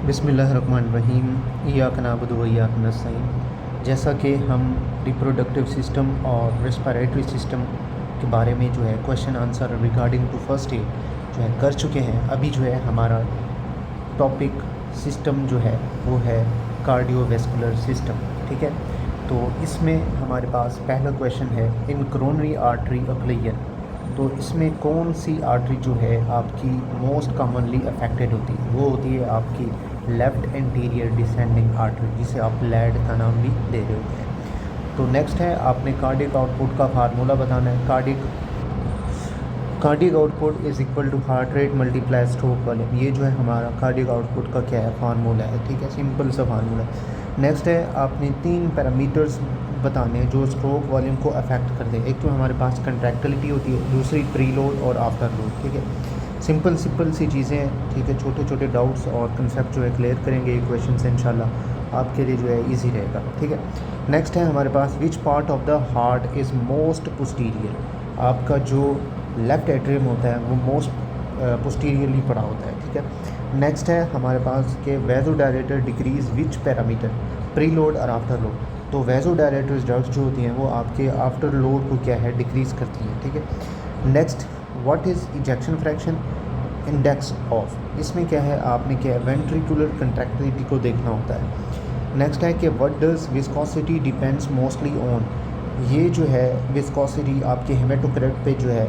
बिस्मिल्लाहिर्रहमानिर्रहीम। इय्याक नअबुदु व इय्याक नस्तईन। जैसा कि हम रिप्रोडक्टिव सिस्टम और रेस्पिरेटरी सिस्टम के बारे में जो है question answer regarding to first aid जो है कर चुके हैं, अभी जो है हमारा टॉपिक सिस्टम जो है वो है कार्डियोवैस्कुलर सिस्टम। ठीक है, तो इसमें हमारे पास पहला क्वेश्चन है इन कोरोनरी आर्टरी अक्लियर। तो इसमें कौन सी आर्टरी जो है आपकी मोस्ट कॉमनली अफेक्टेड होती है? वो होती है आपकी लेफ़्ट एंटीरियर डिसेंडिंग आर्टरी, जिसे आप लैड का नाम भी दे रहे होते हैं। तो नेक्स्ट है आपने कार्डियक आउटपुट का फार्मूला बताना है। Cardiac output is equal to heart rate multiply stroke volume. ये जो है हमारा कार्डियक आउटपुट का क्या है, फार्मूला है। ठीक है, सिंपल सा फार्मूला है। नेक्स्ट है आपने 3 पैरामीटर्स बताने हैं जो स्ट्रोक वॉल्यूम को अफेक्ट करते हैं। एक तो हमारे पास कंट्रैक्टिलिटी होती है, दूसरी प्री लोड और आफ्टर लोड। ठीक है, सिंपल सी चीज़ें हैं। ठीक है, छोटे छोटे डाउट्स और कंसेप्ट जो है क्लियर करेंगे ये क्वेश्चन से, इंशाल्लाह आपके लिए जो है इजी रहेगा। ठीक है, नेक्स्ट है हमारे पास which part of the heart is most posterior. आपका जो लेफ़्ट एट्रियम होता है वो मोस्ट पोस्टीरियरली पड़ा होता है। ठीक है, नेक्स्ट है हमारे पास के vasodilator decrease which parameter, pre load और आफ्टर लोड। तो वैसोडायलेटर्स ड्रग्स जो होती हैं वो आपके आफ्टर लोड को क्या है, डिक्रीज़ करती हैं। ठीक है, next what is ejection fraction index of. इसमें क्या है, आपने क्या है वेंट्रिकुलर कंट्रैक्टिलिटी को देखना होता है। नेक्स्ट है कि what does viscosity depends mostly on. ये जो है विस्कोसिटी आपके हेमेटोक्रेट पे जो है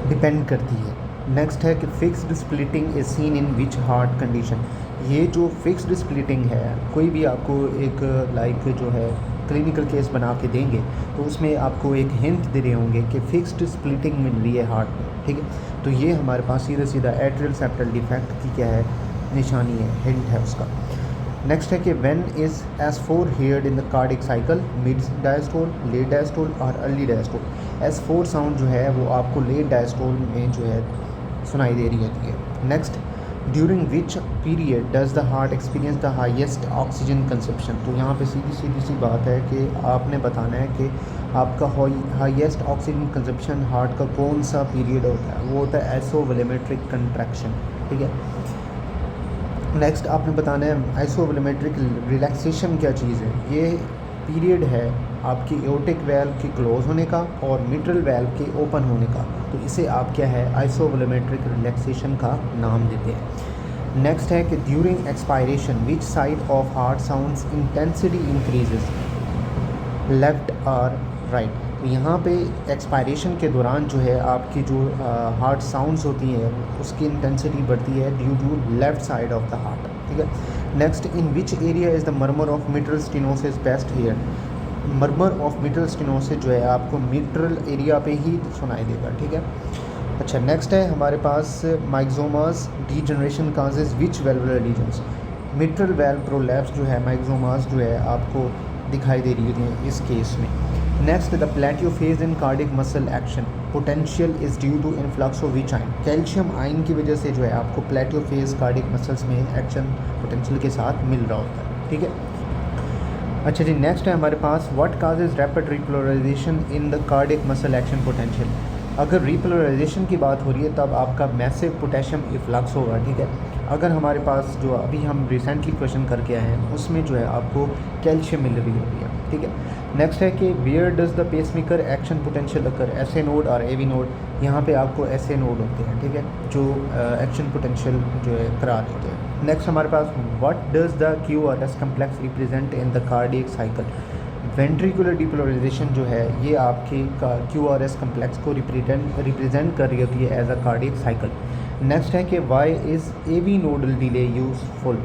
डिपेंड करती है। नेक्स्ट है कि fixed splitting is seen in which heart condition. ये जो फिक्स्ड स्प्लिटिंग है, कोई भी आपको एक लाइक जो है क्लिनिकल केस बना के देंगे तो उसमें आपको एक हिंट दे रहे होंगे कि फिक्स्ड स्प्लिटिंग मिल रही है हार्ट में। ठीक है, तो ये हमारे पास सीधा एट्रियल सेप्टल डिफेक्ट की क्या है, निशानी है, हिंट है उसका। नेक्स्ट है कि when is S4 heard in the cardiac cycle, mid diastole, late diastole और अर्ली डायस्टोल। S4 साउंड जो है वो आपको लेट डायस्टोल में जो है सुनाई दे रही होती है। Next, during which period does the heart experience the highest oxygen consumption. तो यहाँ पे सीधी सी बात है कि आपने बताना है कि आपका हाईएस्ट ऑक्सीजन कंजप्शन हार्ट का कौन सा पीरियड होता है। वो होता है आइसोवोलेमेट्रिक कंट्रैक्शन। ठीक है, नेक्स्ट आपने बताना है आइसोवोलेमेट्रिक रिलैक्सेशन क्या चीज़ है। ये पीरियड है आपकी एओर्टिक वेल्व के क्लोज होने का और मिट्रल वेल्व के ओपन होने का। तो इसे आप क्या है आइसोवोलेमेट्रिक रिलैक्सेशन का नाम देते हैं। नेक्स्ट है कि during expiration which side of heart sounds intensity increases, left और राइट। तो यहाँ पे एक्सपायरेशन के दौरान जो है आपकी जो हार्ट साउंड्स होती हैं उसकी इंटेंसिटी बढ़ती है due to left side of the heart. ठीक है, next in which area is the murmur of mitral stenosis best hear. Murmur of mitral stenosis जो है आपको मिट्रल एरिया पे ही सुनाई देगा। ठीक है, अच्छा नेक्स्ट है हमारे पास myxomatous degeneration causes which valvular lesions. Mitral valve prolapse जो है माइक्सोमास जो है आपको दिखाई दे रही होती है इस केस में। Next the plateau phase in cardiac muscle action potential is due to influx of which ion. Calcium ion की वजह से जो है आपको प्लेटियो फेज कार्डिक मसल्स में एक्शन पोटेंशियल के साथ मिल रहा होता है। ठीक है, अच्छा जी नेक्स्ट है हमारे पास what causes rapid repolarisation in the cardiac muscle action potential. अगर रिपोलराइजेशन की बात हो रही है तब आपका मैसिव पोटेशियम इफ्लक्स होगा। ठीक है, अगर हमारे पास जो अभी हम रिसेंटली क्वेश्चन करके आए हैं उसमें जो है आपको कैल्शियम मिल रही होती है। ठीक है, नेक्स्ट है कि where does the pacemaker action potential occur, SA node और AV नोड। यहाँ पे आपको SA नोड होते हैं। ठीक है, जो एक्शन पोटेंशियल जो है करा देते हैं। नेक्स्ट हमारे पास what does the QRS complex represent in the cardiac cycle. Ventricular depolarisation जो है ये आपके QRS कम्प्लेक्स को रिप्रेजेंट कर रही होती है as a cardiac cycle. Next है कि why is AV nodal delay useful.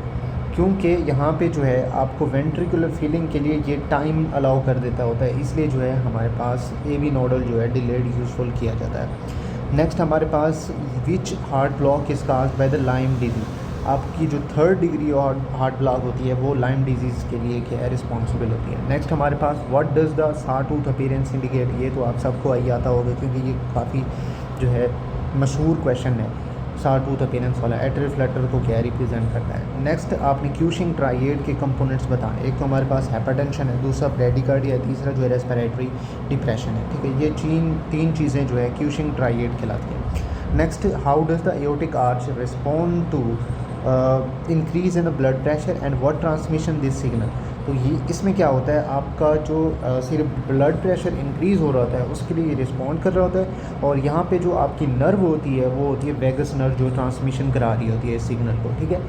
क्योंकि यहाँ पे जो है आपको वेंट्रिकुलर फीलिंग के लिए ये टाइम अलाउ कर देता होता है, इसलिए जो है हमारे पास AV नोडल जो है डिलेड यूज़फुल किया जाता है। नेक्स्ट हमारे पास which heart block is caused by the Lyme disease. आपकी जो 3rd डिग्री और हार्ट ब्लॉक होती है वो लाइम डिजीज़ के लिए क्या है रिस्पॉन्सिबल होती है। नेक्स्ट हमारे पास what does the sawtooth appearance indicate. ये तो आप सबको आई आता होगा क्योंकि ये काफ़ी जो है मशहूर क्वेश्चन है। साटूथ अपीयरेंस वाला एट्रियल फ्लटर को क्या रिप्रेजेंट करता है। नेक्स्ट आपने क्यूशिंग ट्राइएड के कंपोनेंट्स बताएं। एक तो हमारे पास हाइपरटेंशन है, दूसरा ब्रेडिकार्डिया है, तीसरा जो है रेस्पिरेटरी डिप्रेशन है। ठीक है, ये तीन चीज़ें जो है क्यूशिंग ट्राइएड कहलाती हैं। Next, how does the aortic arch respond to increase in the blood pressure and what transmission this signal. तो ये इसमें क्या होता है, आपका जो सिर्फ ब्लड प्रेशर इंक्रीज़ हो रहा होता है उसके लिए रिस्पॉन्ड कर रहा होता है, और यहाँ पे जो आपकी नर्व होती है वो होती है वेगस नर्व, जो ट्रांसमिशन करा रही होती है इस सिग्नल को, ठीक है।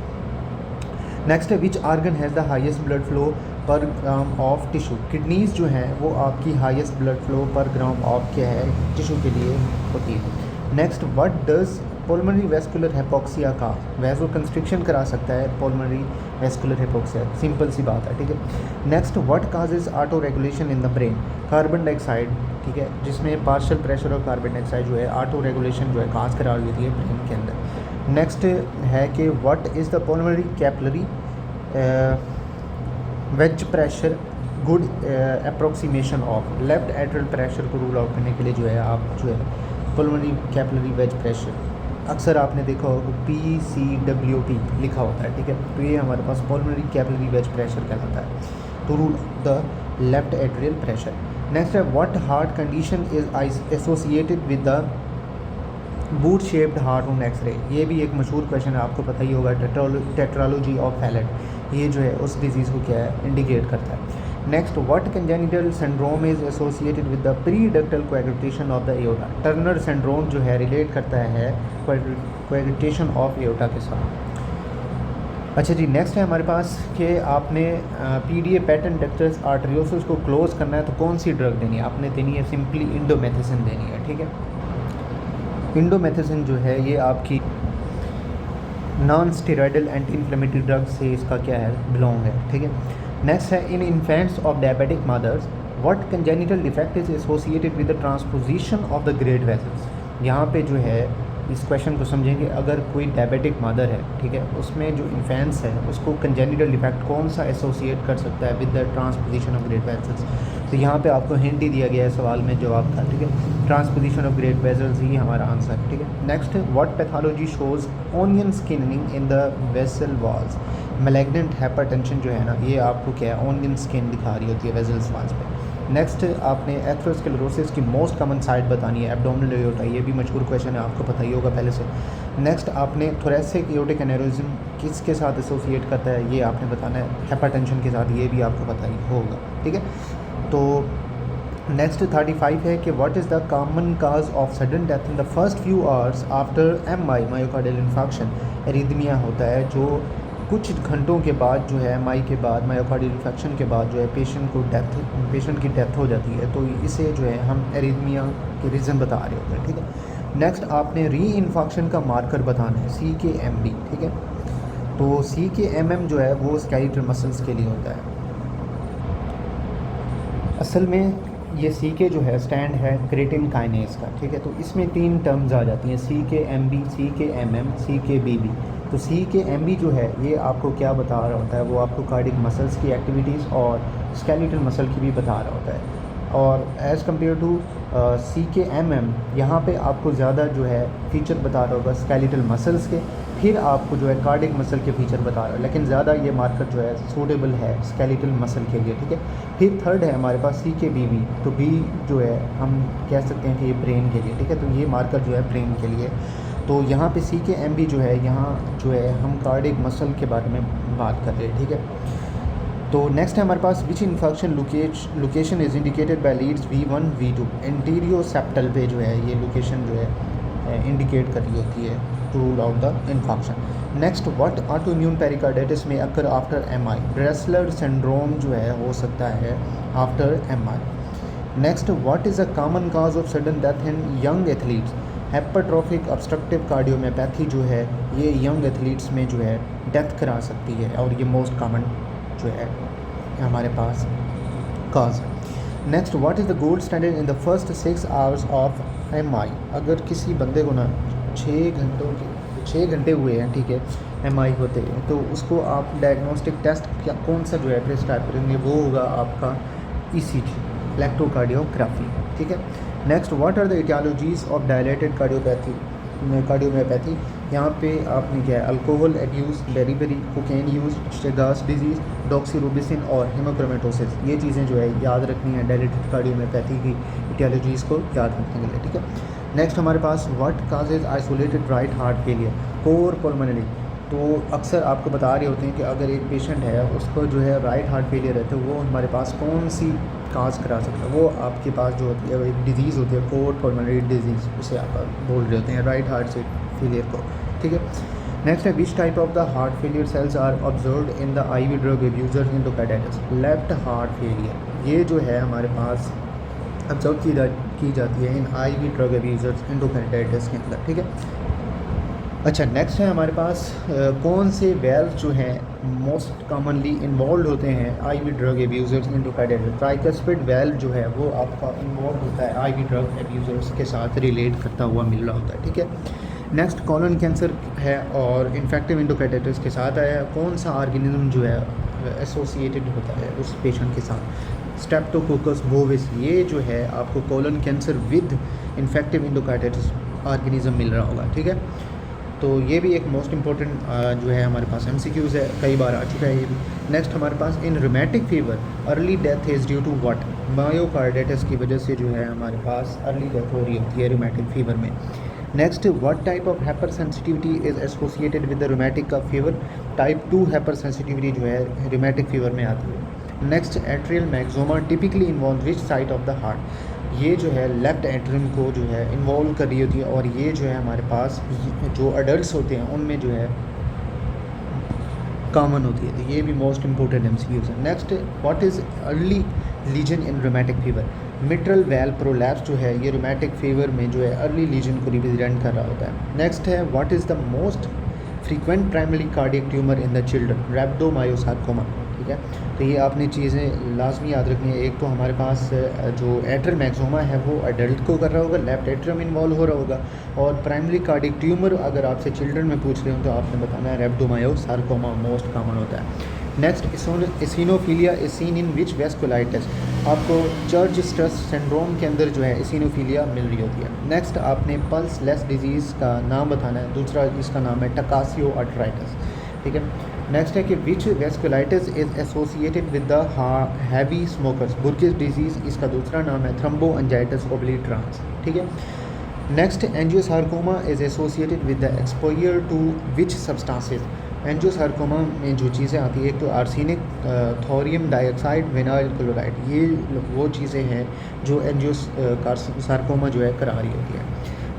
नेक्स्ट है which organ has the highest blood flow per gram of tissue. Kidneys जो हैं वो आपकी highest blood flow per gram of क्या है टिश्यू के लिए होती है। Next what does pulmonary vascular hypoxia का, वैसो कंस्ट्रिक्शन करा सकता है पल्मोनरी वेस्कुलर हिपोक्सिया, सिंपल सी बात है, ठीक है। Next what causes auto regulation in the brain, carbon dioxide, ठीक है, जिसमें पार्शियल प्रेशर और कार्बन डाइऑक्साइड जो है ऑटो रेगुलेशन जो है काज करा लेती है ब्रेन के अंदर। नेक्स्ट है कि what is the pulmonary capillary wedge pressure good approximation of, left atrial pressure को रूल आउट करने के लिए जो है आप जो है पल्मोनरी कैपिलरी वेज प्रेशर, अक्सर आपने देखा होगा PCWP लिखा होता है, ठीक है, तो ये हमारे पास पल्मोनरी कैपिलरी वेज प्रेशर कहलाता है, to rule the left atrial pressure. Next है what heart condition is associated with the boot shaped heart on X-ray. ये भी एक मशहूर क्वेश्चन है, आपको पता ही होगा, टेट्रालॉजी ऑफ फैलेट, ये जो है उस डिजीज़ को क्या है इंडिकेट करता है। Next what congenital syndrome is associated with the preductal coagulation of the aorta. Turner syndrome जो है रिलेट करता है कोएगुलेशन ऑफ एओर्टा के साथ। अच्छा जी, नेक्स्ट है हमारे पास कि आपने PDA पैटर्न डक्टस आर्टरियोसिस को क्लोज करना है तो कौन सी ड्रग देनी है, आपने देनी है सिंपली इंडोमेथिसिन देनी है, ठीक है। इंडोमेथिसिन जो है ये आपकी non steroidal anti inflammatory drug से इसका क्या है बिलोंग है, ठीक है। नेक्स्ट है in infants of diabetic mothers what congenital defect is associated with the transposition of the great vessels. यहाँ पे जो है इस क्वेश्चन को समझेंगे, अगर कोई डायबिटिक मदर है, ठीक है, उसमें जो इन्फेंट्स है उसको कंजेनिटल डिफेक्ट कौन सा एसोसिएट कर सकता है with the transposition of great vessels. तो यहाँ पे आपको हिंट ही दिया गया है सवाल में जवाब था, ठीक है, ट्रांसपोजिशन ऑफ ग्रेट वेसल्स ही हमारा आंसर है, ठीक है। Next what pathology shows onion skinning in the vessel walls. Malignant hypertension जो है ना ये आपको क्या है ऑनियन स्किन दिखा रही होती है वेसल्स वॉल्स पे। नेक्स्ट आपने एथेरोस्क्लेरोसिस की मोस्ट कॉमन साइट बतानी है, एब्डोमिनल एओर्टा, ये भी मशहूर क्वेश्चन है, आपको पता ही होगा पहले से। नेक्स्ट आपने थोरेसिक एओर्टिक एनेरिज्म किसके साथ एसोसिएट करता है ये आपने बताना है, हाइपरटेंशन के साथ, ये भी आपको पता ही होगा, ठीक है। तो नेक्स्ट 35 है कि what is the common cause of sudden death in the first few hours after MI myocardial infarction. Arrhythmia होता है जो कुछ घंटों के बाद जो है MI के बाद मायोकार्डियल इन्फेक्शन के बाद जो है पेशेंट की डेथ हो जाती है, तो इसे जो है हम एरिथमिया के रीज़न बता रहे होते हैं, ठीक है। नेक्स्ट आपने री इन्फेक्शन का मार्कर बताना है CKMB, ठीक है। तो CKMM जो है वो स्केलेटल मसल्स के लिए होता है। असल में ये CK जो है स्टैंड है क्रेटिन काइनेज का, ठीक है, तो इसमें 3 टर्म्स आ जाती हैं CKMB, CKMM, CKBB। तो CKMB जो है ये आपको क्या बता रहा होता है, वो आपको कार्डिक मसल्स की एक्टिविटीज़ और स्केलेटल मसल की भी बता रहा होता है, और एज़ कम्पेयर टू CKMM यहाँ पे आपको ज़्यादा जो है फीचर बता रहा होगा स्केलेटल मसल्स के, फिर आपको जो है कार्डिक मसल के फीचर बता रहा है, लेकिन ज़्यादा ये मार्कर जो है सूटेबल है स्केलेटल मसल के लिए, ठीक है। फिर थर्ड है हमारे पास CKBB, तो B जो है हम कह सकते हैं कि ये ब्रेन के लिए, ठीक है, तो ये मार्कर जो है ब्रेन के लिए। तो यहाँ पे CKMB जो है यहाँ जो है हम कार्डिक मसल के बारे में बात कर रहे हैं, ठीक है। तो नेक्स्ट है हमारे पास which infection location is indicated by leads V1 V2। Antero septal पे जो है ये लोकेशन जो है इंडिकेट कर रही होती है to rule out the infection. Next what autoimmune pericarditis में occur after MI। Bressler syndrome जो है हो सकता है after MI। Next what is a common cause of sudden death in young athletes. Hypertrophic obstructive cardiomyopathy जो है ये young athletes में जो है डेथ करा सकती है, और ये मोस्ट कॉमन जो है हमारे पास काज है। Next what is the gold standard in the first 6 hours of MI। अगर किसी बंदे को ना 6 घंटे हुए हैं, ठीक है, MI होते हैं, तो उसको आप डायग्नोस्टिक टेस्ट क्या कौन सा जो है प्रिस्क्राइब करेंगे, वो होगा आपका ECG इलेक्ट्रोकार्डियोग्राफी, ठीक है। Next what are the etiologies of dilated cardiomyopathy. यहाँ पे आपने क्या है alcohol abuse, beriberi, cocaine use, Chagas disease, doxorubicin और हेमोक्रोमेटोसिस, ये चीज़ें जो है याद रखनी है डायलेटेड कार्डियोमायोपैथी की इटियोलॉजीज़ को याद रखने के लिए, ठीक है। नेक्स्ट हमारे पास what causes isolated right heart failure. Cor pulmonary तो अक्सर आपको बता रहे होते हैं कि अगर एक पेशेंट है उसको जो है राइट हार्ट फेलियर है तो वो हमारे पास कौन सी काज करा सकता है। वो आपके पास जो होती है एक डिजीज़ होती है कोर पल्मोनरी डिजीज़, उसे आप बोल रहे होते हैं राइट हार्ट से फेलियर को, ठीक है। नेक्स्ट है which type of the heart failure cells are observed in the IV drug abusers endocarditis. Left heart failure ये जो है हमारे पास ऑब्जर्व की जाती है in IV drug abusers endocarditis के अंदर, ठीक है। अच्छा, नेक्स्ट है हमारे पास कौन से वेल्व जो हैं मोस्ट कॉमनली इन्वॉल्व होते हैं IV drug abusers endocarditis. Tricuspid valve जो है वो आपका इन्वॉल्व होता है IV ड्रग एब्यूजर्स के साथ रिलेट करता हुआ मिल रहा होता है, ठीक है। नेक्स्ट कॉलन कैंसर है और इन्फेक्टिव एंडोकार्डाइटिस के साथ आया। कौन सा ऑर्गेनिज्म जो है एसोसिएटेड होता है उस पेशेंट के साथ। स्ट्रेप्टोकोकस बोविस ये जो है आपको colon cancer with infective endocarditis organism मिल रहा होगा, ठीक है। तो ये भी एक मोस्ट इंपॉर्टेंट जो है हमारे पास MCQs है, कई बार आ चुका है ये भी। नेक्स्ट हमारे पास in rheumatic fever early death is due to what. Myocarditis की वजह से जो है हमारे पास अर्ली डेथ हो रही होती है रूमेटिक फीवर में। Next what type of hyper sensitivity is associated with the rheumatic का फीवर। टाइप 2 हाइपर सेंसिटिविटी जो है रूमेटिक फीवर में आती है। Next atrial myxoma typically involve which side of the heart. ये जो है लेफ्ट एट्रियम को जो है इन्वॉल्व कर रही होती है और ये जो है हमारे पास जो अडल्ट होते हैं उनमें जो है कॉमन होती है। तो ये भी मोस्ट इंपॉर्टेंट MCQs है। Next what is early lesion in rheumatic fever. Mitral well prolapse जो है ये रूमेटिक फीवर में जो है अर्ली लीजन को रिप्रेजेंट कर रहा होता है। नेक्स्ट है what is the most frequent primary cardiac tumour in the children. रैप्डोमायोसार्कोमा, ठीक है। तो ये आपने चीज़ें लाजमी याद रखनी है। एक तो हमारे पास जो एट्रियल मैक्सोमा है वो अडल्ट को कर रहा होगा, लेफ्ट एट्रियम इन्वॉल्व हो रहा होगा। और प्राइमरी कार्डियक ट्यूमर अगर आपसे चिल्ड्रन में पूछ रहे हो तो आपने बताना है रैप्डोमायोसार्कोमा मोस्ट कॉमन होता है। Next eosinophilia is seen in which vasculitis. आपको चर्च स्ट्रेस सिंड्रोम के अंदर जो है एसिनोफीलिया मिल रही होती है। नेक्स्ट आपने पल्स लेस डिजीज़ का नाम बताना है, दूसरा इसका नाम है टकासियो आर्थराइटिस, ठीक है। नेक्स्ट है कि which vasculitis is associated with the heavy smokers. Buerger's disease इसका दूसरा नाम है थ्रम्बो एंजाइटिस ओब्लिटरांस, ठीक है। Next angiosarcoma is associated with the exposure to which substances. Angiosarcoma में जो चीज़ें आती है एक तो arsenic, thorium dioxide, vinyl chloride, ये वो चीज़ें हैं जो एंजियोसार्कोमा जो है करा रही होती है।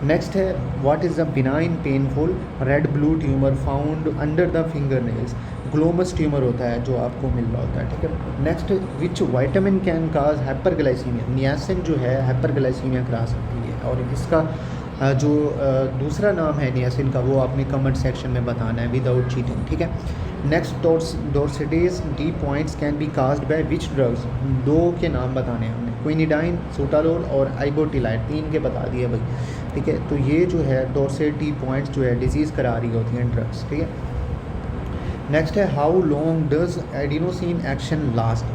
नेक्स्ट है what is the benign painful red blue tumour found under the finger nails. Glomus tumour होता है जो आपको मिल रहा होता है, ठीक है। Next which vitamin can cause hyperglycaemia. Niacin जो है हाइपरग्लाइसीमिया करा सकती है और इसका जो दूसरा नाम है नियासिन का वो आपने कमेंट सेक्शन में बताना है विदाउट चीटिंग, ठीक है। Next torsades de pointes can be caused by which drugs. दो के नाम बताने हैं हमने, क्विनिडाइन, सोटालोल और आइबोटिलाइड, 3 के बता दिए भाई, ठीक है। तो ये जो है डोर्सेट डी पॉइंट्स जो है डिजीज़ करा रही होती हैं ड्रग्स, ठीक है। नेक्स्ट है how long does adenosine action last.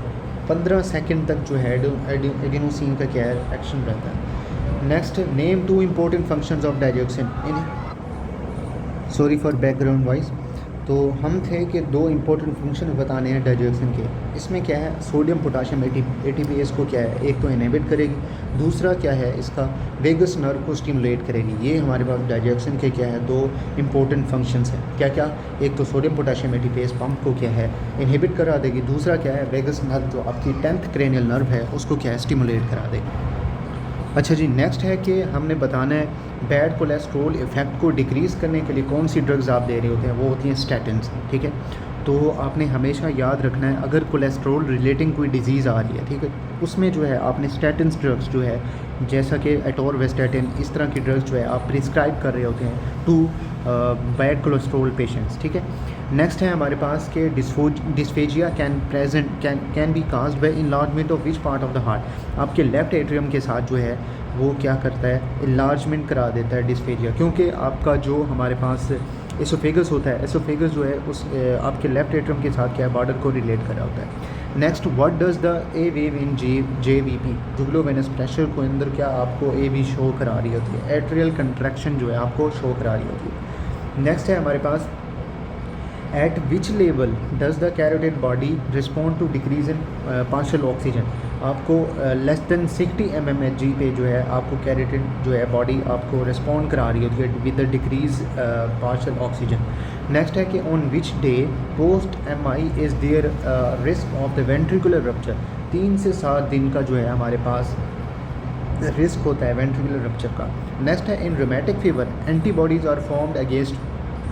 15 second तक जो है एडिनोसिन का क्या है एक्शन रहता है। Next name 2 important functions of dioxin in, sorry for background voice. तो हम थे कि 2 इंपॉर्टेंट फंक्शन बताने हैं डाइऑक्सिन के। इसमें क्या है सोडियम पोटाशियम ATPase को क्या है एक तो इनहिबिट करेगी, दूसरा क्या है इसका वेगस नर्व को स्टिमुलेट करेगी। ये हमारे पास डाइऑक्सिन के क्या है 2 इंपॉर्टेंट फंक्शंस हैं। क्या क्या, एक तो सोडियम पोटाशियम ATPase पंप को क्या है इनहिबिट करा देगी, दूसरा क्या है वेगस नर्व जो आपकी 10th क्रेनियल नर्व है उसको क्या है स्टिमुलेट करा देगी। अच्छा जी, नेक्स्ट है कि हमने बताना है बैड कोलेस्ट्रोल इफ़ेक्ट को डिक्रीज़ करने के लिए कौन सी ड्रग्स आप दे रहे होते हैं, वो होती हैं स्टैटिन्स, ठीक है। तो आपने हमेशा याद रखना है अगर कोलेस्ट्रोल रिलेटिंग कोई डिजीज़ आ रही है, ठीक है, उसमें जो है आपने स्टैटिन्स ड्रग्स जो है जैसा कि एटोरवेस्टैटिन इस तरह की ड्रग्स जो है आप प्रिस्क्राइब कर रहे होते हैं टू बैड कोलेस्ट्रोल पेशेंट्स, ठीक है। नेक्स्ट है हमारे पास के dysphagia can be caused bye enlargement of which part of the heart. आपके लेफ्ट एट्रियम के साथ जो है वो क्या करता है इनलार्जमेंट करा देता है डिस्फेजिया, क्योंकि आपका जो हमारे पास एसोफेगस होता है, एसोफेगस जो है उस आपके लेफ्ट एट्रियम के साथ क्या है बॉर्डर को रिलेट करा होता है। Next what does the a wave in JVP jugulovenous pressure को अंदर क्या आपको ए भी शो करा रही होती है, एट्रियल कंट्रैक्शन जो है आपको शो करा रही होती है। नेक्स्ट है हमारे पास at which level does the carotid body respond to decrease in partial oxygen. आपको लेस देन 60 mmHg पे जो है आपको कैरेटिन जो है बॉडी आपको रिस्पॉन्ड करा रही होती है with the decrease partial oxygen. Next है कि on which day post MI is there risk of the ventricular rupture. 3 से 7 दिन का जो है हमारे पास रिस्क होता है वेंट्रिकुलर रप्चर का। नेक्स्ट है in rheumatic fever antibodies are formed against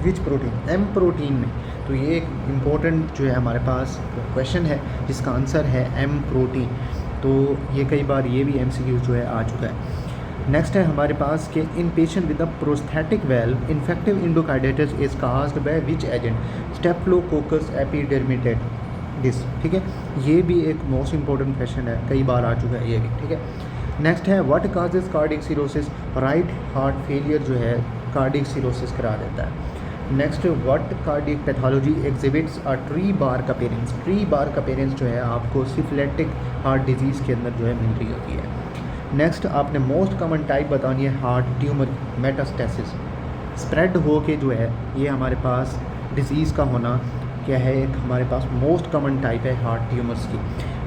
which protein, M protein में। तो ये एक इम्पोर्टेंट जो है हमारे पास क्वेश्चन है जिसका आंसर है M प्रोटीन। तो ये कई बार ये भी MCQ जो है आ चुका है। नेक्स्ट है हमारे पास कि in patient with the prosthetic valve infective endocarditis is caused by which agent, staphylococcus epidermidis. ठीक है, ये भी एक मोस्ट इंपॉर्टेंट क्वेश्चन है, कई बार आ चुका है ये भी। ठीक है, नेक्स्ट है what causes cardiac cirrhosis, right heart failure जो है कार्डियक सिरोसिस करा देता है। Next what cardiac pathology exhibits a tree bark appearance, tree bark appearance जो है आपको सिफिलिटिक हार्ट डिजीज़ के अंदर जो है मिल रही होती है। नेक्स्ट आपने मोस्ट कॉमन टाइप बतानी है हार्ट ट्यूमर मेटास्टेसिस, स्प्रेड हो के जो है ये हमारे पास डिजीज़ का होना क्या है, एक हमारे पास मोस्ट कॉमन टाइप है हार्ट ट्यूमर्स की।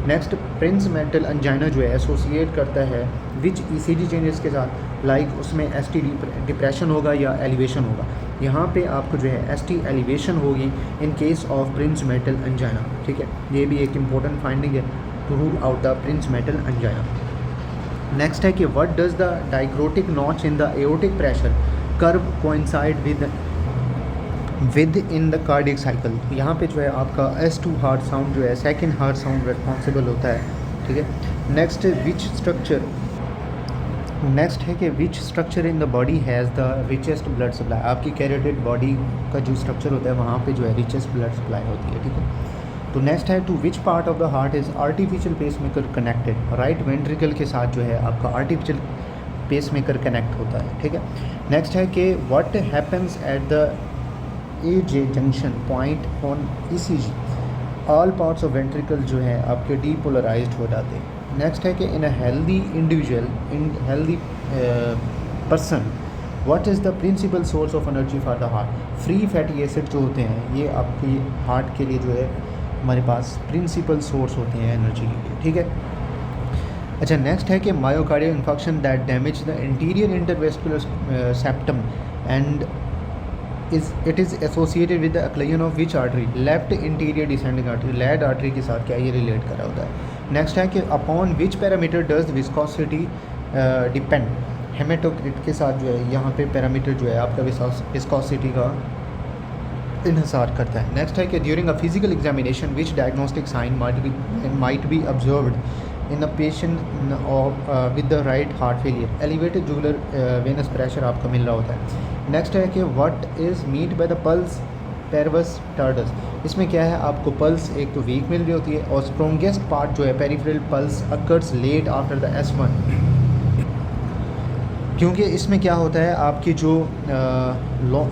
नेक्स्ट प्रिंस मेंटल अंजाइना जो है एसोसिएट करता है विच ECG चेंजेस के साथ, लाइक उसमें ST डिप्रेशन होगा या एलिवेशन होगा। यहाँ पे आपको जो है ST एलिवेशन होगी in case of prinzmetal angina. ठीक है, ये भी एक इम्पोर्टेंट फाइंडिंग है to rule out the prinzmetal angina. Next है कि what does the dicrotic notch in the aortic pressure curve coincide with in the cardiac cycle. यहाँ पे जो है आपका S2 हार्ट साउंड जो है सेकंड हार्ट साउंड रिस्पॉन्सिबल होता है। ठीक है, नेक्स्ट है कि which structure in the body has the richest blood supply. आपकी कैरोटिड बॉडी का जो स्ट्रक्चर होता है वहाँ पे जो है रिचेस्ट ब्लड सप्लाई होती है। ठीक है, तो नेक्स्ट है to which part of the heart is artificial pacemaker connected, right ventricle के साथ जो है आपका आर्टिफिशियल पेसमेकर कनेक्ट होता है। ठीक है, नेक्स्ट है कि what happens at the AJ junction point on ECG, all parts of ventricle जो है आपके डीपोलराइज्ड हो जाते हैं। नेक्स्ट है कि in a healthy individual, in healthy person what is the principal source of energy for the heart. Free fatty acid जो होते हैं ये आपकी हार्ट के लिए जो है हमारे पास प्रिंसिपल सोर्स होते हैं एनर्जी के लिए। ठीक है, अच्छा नेक्स्ट है कि myocardial infection that damage the anterior interventricular septum and it is associated with the occlusion of which artery, left anterior descending artery, LAD artery के साथ क्या ये रिलेट करा होता है। नेक्स्ट है कि upon which parameter does viscosity depend, haematocrit के साथ जो है यहाँ पे पैरामीटर जो है आपका विस्कोसिटी का इन्हिसार करता है। नेक्स्ट है कि during a physical examination which diagnostic sign might be observed in a patient with the right heart failure, elevated jugular venous pressure आपको मिल रहा होता है। नेक्स्ट है कि what is meant by the pulsus parvus tardus, इसमें क्या है आपको पल्स एक तो वीक मिल रही होती है और स्ट्रॉन्गेस्ट पार्ट जो है peripheral pulse occurs late after the S1, क्योंकि इसमें क्या होता है आपकी जो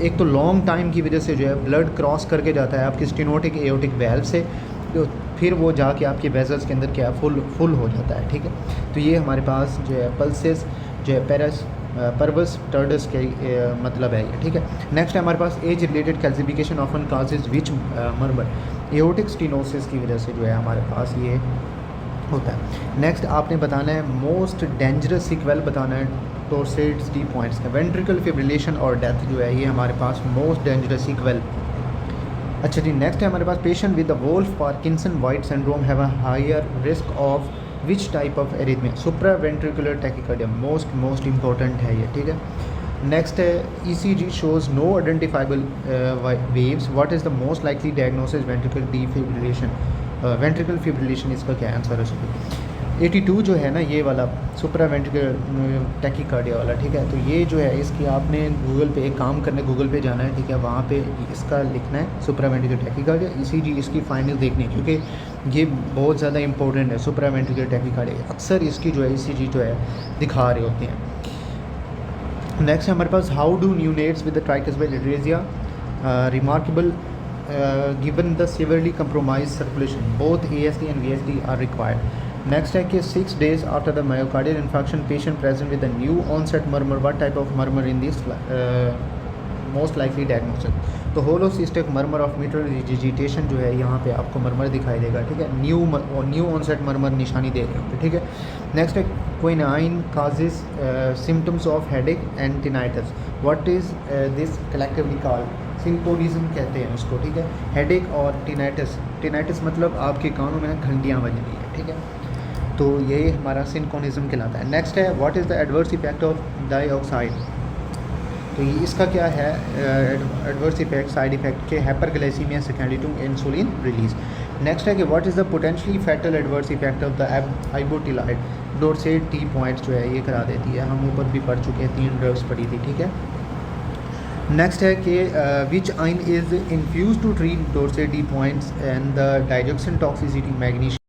एक तो लॉन्ग टाइम की वजह से जो है ब्लड क्रॉस करके जाता है आपकी स्टेनोटिक एओर्टिक वेल्व से, तो फिर वो जाके आपके वेजल्स के अंदर क्या फुल हो जाता है। ठीक है, तो ये हमारे पास जो है पल्सेस जो है परवस टर्डस के मतलब है ये। ठीक है, नेक्स्ट है हमारे पास age related calcification often causes which murmur, aortic stenosis की वजह से जो है हमारे पास ये होता है। नेक्स्ट आपने बताना है मोस्ट डेंजरस सीक्वेल बताना है टोर्सेड्स डी पॉइंट्स का, वेंट्रिकल फिब्रिलेशन और डेथ जो है ये हमारे पास मोस्ट डेंजरस सीक्वेल। अच्छा जी, नेक्स्ट है हमारे पास patient with the Wolff Parkinson White syndrome have a higher risk of which type of arrhythmia, supraventricular tachycardia, most important है ये। ठीक है, नेक्स्ट है ECG shows no identifiable waves, what is the most likely diagnosis ventricle defibrillation, ventricle fibrillation इसका क्या answer है उसमें। 82 जो है ना ये वाला सुप्रा वेंट्रिकुलर टैकिकार्डिया वाला। ठीक है, तो ये जो है इसकी आपने गूगल पे एक काम करना है, गूगल पे जाना है। ठीक है, वहाँ पे इसका लिखना है सुप्रा वेंट्रिकुलर टैकिकार्डिया, ECG इसकी फाइनल देखनी है क्योंकि ये बहुत ज़्यादा इंपॉर्टेंट है। सुप्रा वेंट्रिकुलर टैकिकार्डिया अक्सर इसकी जो है ECG जो है दिखा रहे होते हैं। नेक्स्ट है हमारे पास how do neonates with the tricuspid atresia remarkable given the severely compromise circulation, both ASD and VSD are required. Next है कि 6 days after the myocardial infection patient present with the new onset murmur, what type of murmur in this most likely diagnosis. तो holosystolic murmur of mitral regurgitation जो है यहाँ पे आपको murmur दिखाई देगा, ठीक है, न्यू ऑनसेट मर्मर निशानी दे रहे होंगे, ठीक है। नेक्स्ट है quinine causes symptoms of headache and tinnitus. What is this collectively called? Cinchonism कहते हैं उसको, ठीक है। हेडेक और टिनाइटस, टिनाइटस मतलब आपके कानों में ना घंटियाँ बज रही है, ठीक है, तो ये हमारा सिंकोनिज्म कहलाता है। नेक्स्ट है what is the adverse effect of diazoxide. तो ये इसका क्या है एडवर्स इफेक्ट, साइड इफेक्ट के hyperglycaemia secondary to insulin release. Next है कि what is the potentially fatal adverse effect of the ibutilide. Torsades de pointes जो है ये करा देती है, हम ऊपर भी पढ़ चुके हैं, 3 ड्रग्स पढ़ी थी, ठीक है। नेक्स्ट है कि which ion is infused to treat torsades de pointes and the digoxin toxicity magnesium.